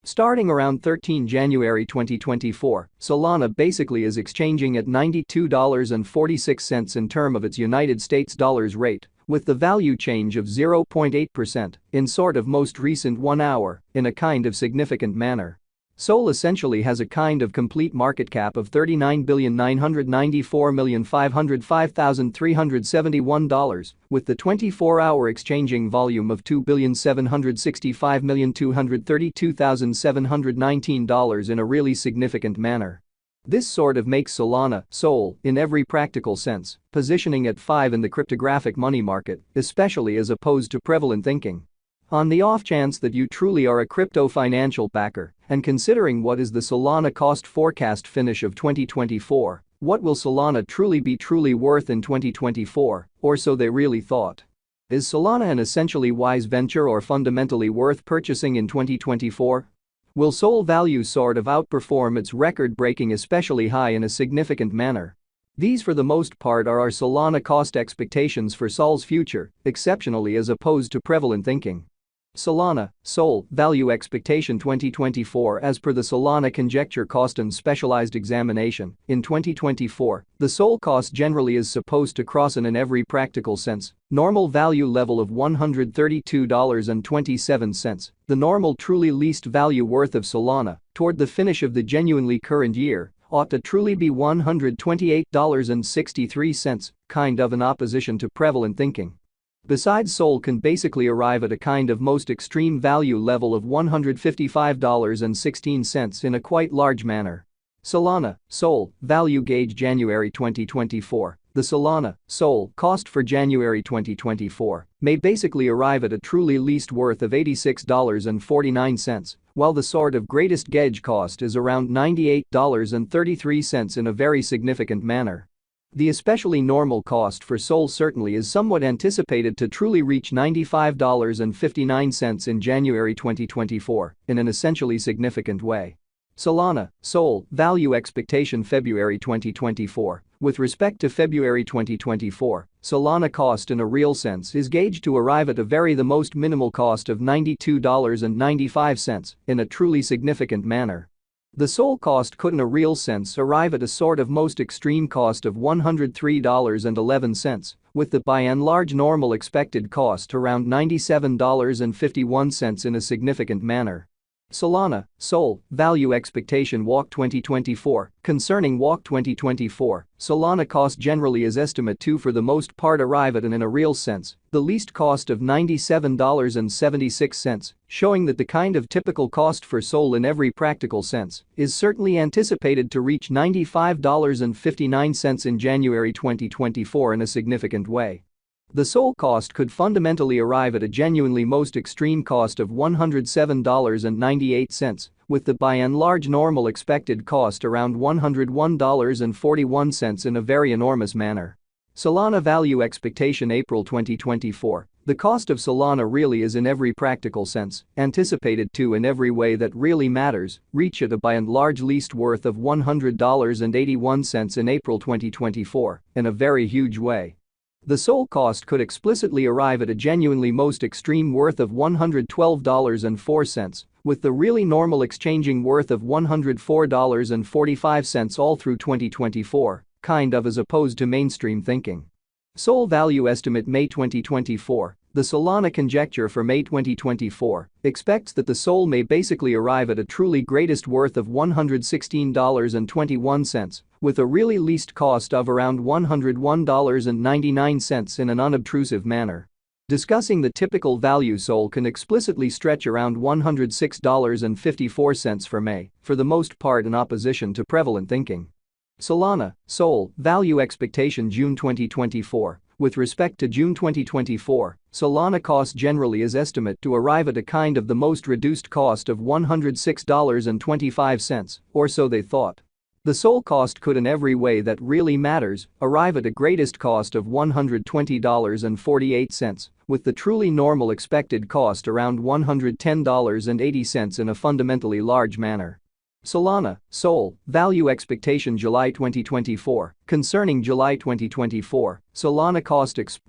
Starting around 13 January 2024, Solana basically is exchanging at $92.46 in term of its United States dollars rate, with the value change of 0.8% in sort of most recent 1 hour in a kind of significant manner. Sol essentially has a kind of complete market cap of $39,994,505,371, with the 24-hour exchanging volume of $2,765,232,719 in a really significant manner. This sort of makes Solana, Sol, in every practical sense, positioning at 5 in the cryptographic money market, especially as opposed to prevalent thinking. On the off chance that you truly are a crypto financial backer, and considering what is the Solana cost forecast finish of 2024, what will Solana truly be worth in 2024, or so they really thought? Is Solana an essentially wise venture or fundamentally worth purchasing in 2024? Will Sol value sort of outperform its record-breaking especially high in a significant manner? These for the most part are our Solana cost expectations for Sol's future, exceptionally as opposed to prevalent thinking. Solana, Sol, value expectation 2024. As per the Solana conjecture cost and specialized examination, in 2024, the Sol cost generally is supposed to cross in every practical sense normal value level of $132.27, the normal truly least value worth of Solana, toward the finish of the genuinely current year, ought to truly be $128.63, kind of in opposition to prevalent thinking. Besides, Sol can basically arrive at a kind of most extreme value level of $155.16 in a quite large manner. Solana, Sol, value gauge January 2024. The Solana, Sol, cost for January 2024 may basically arrive at a truly least worth of $86.49, while the sort of greatest gauge cost is around $98.33 in a very significant manner. The especially normal cost for Sol certainly is somewhat anticipated to truly reach $95.59 in January 2024 in an essentially significant way. Solana, Sol, value expectation February 2024. With respect to February 2024, Solana cost in a real sense is gauged to arrive at the most minimal cost of $92.95 in a truly significant manner. The Sol cost could in a real sense arrive at a sort of most extreme cost of $103.11, with the by and large normal expected cost around $97.51 in a significant manner. Solana, Sol, value expectation walk 2024. Concerning walk 2024, Solana cost generally is estimate to for the most part arrive at in a real sense, the least cost of $97.76, showing that the kind of typical cost for Sol in every practical sense is certainly anticipated to reach $95.59 in January 2024 in a significant way. The Sol cost could fundamentally arrive at a genuinely most extreme cost of $107.98, with the by and large normal expected cost around $101.41 in a very enormous manner. Solana value expectation April 2024. The cost of Solana really is in every practical sense anticipated to in every way that really matters reach at a by and large least worth of $100.81 in April 2024 in a very huge way. The Sol cost could explicitly arrive at a genuinely most extreme worth of $112.04, with the really normal exchanging worth of $104.45 all through 2024, kind of as opposed to mainstream thinking. Sol value estimate May 2024. The Solana conjecture for May 2024 expects that the Sol may basically arrive at a truly greatest worth of $116.21, with a really least cost of around $101.99 in an unobtrusive manner. Discussing the typical value, Sol can explicitly stretch around $106.54 for May, for the most part in opposition to prevalent thinking. Solana, Sol, value expectation June 2024. With respect to June 2024, Solana cost generally is estimate to arrive at a kind of the most reduced cost of $106.25, or so they thought. The Sol cost could in every way that really matters arrive at a greatest cost of $120.48, with the truly normal expected cost around $110.80 in a fundamentally large manner. Solana, Sol, value expectation July 2024. Concerning July 2024, Solana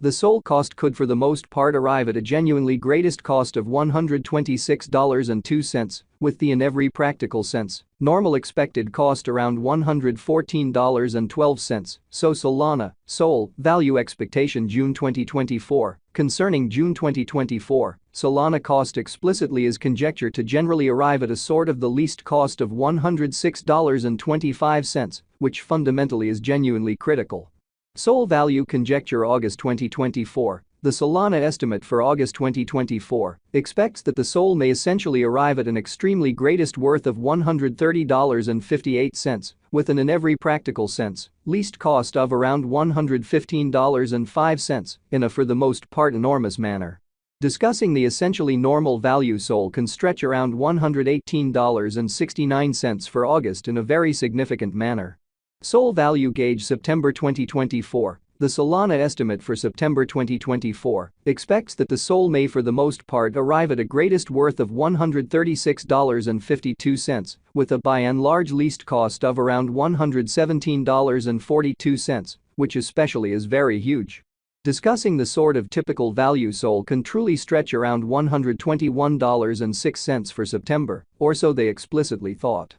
the Sol cost could for the most part arrive at a genuinely greatest cost of $126.02, with the in every practical sense, normal expected cost around $114.12, so Solana, Sol, value expectation June 2024. Concerning June 2024, Solana cost explicitly is conjecture to generally arrive at a sort of the least cost of $106.25, which fundamentally is genuinely critical. Sol value conjecture August 2024. The Solana estimate for August 2024 expects that the Sol may essentially arrive at an extremely greatest worth of $130.58, with an in every practical sense, least cost of around $115.05, in a for the most part enormous manner. Discussing the essentially normal value Sol can stretch around $118.69 for August in a very significant manner. Sol value gauge September 2024. The Solana estimate for September 2024 expects that the Sol may for the most part arrive at a greatest worth of $136.52, with a by and large least cost of around $117.42, which especially is very huge. Discussing the sort of typical value Sol can truly stretch around $121.06 for September, or so they explicitly thought.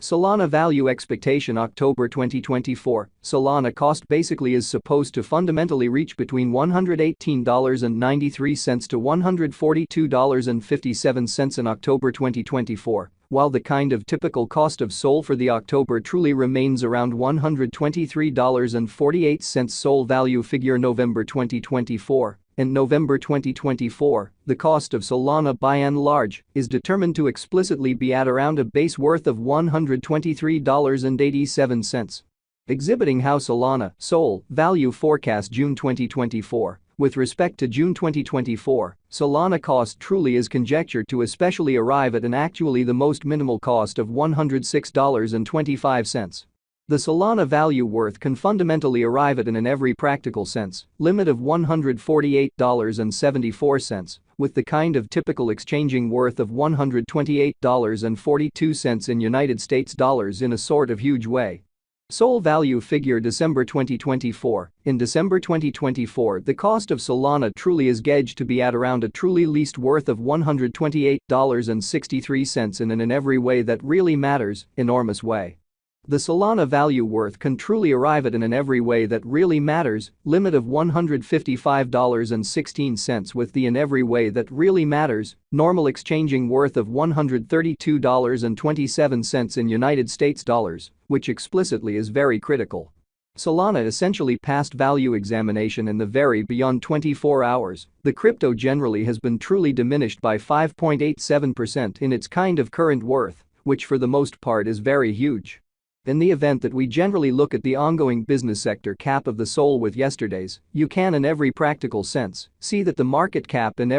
Solana value expectation October 2024. Solana cost basically is supposed to fundamentally reach between $118.93 to $142.57 in October 2024, while the kind of typical cost of Sol for the October truly remains around $123.48 Sol value figure November 2024. In November 2024, the cost of Solana by and large is determined to explicitly be at around a base worth of $123.87. Exhibiting how Solana, Sol, value forecast June 2024. With respect to June 2024, Solana cost truly is conjectured to especially arrive at an actually the most minimal cost of $106.25. The Solana value worth can fundamentally arrive at an in every practical sense limit of $148.74, with the kind of typical exchanging worth of $128.42 in United States dollars in a sort of huge way. Sol value figure December 2024. In December 2024, the cost of Solana truly is gauged to be at around a truly least worth of $128.63 in an in every way that really matters, enormous way. The Solana value worth can truly arrive at an in every way that really matters limit of $155.16, with the in every way that really matters normal exchanging worth of $132.27 in United States dollars, which explicitly is very critical. Solana essentially passed value examination in the very beyond 24 hours. The crypto generally has been truly diminished by 5.87% in its kind of current worth, which for the most part is very huge. In the event that we generally look at the ongoing business sector cap of the Sol with yesterday's, you can in every practical sense see that the market cap in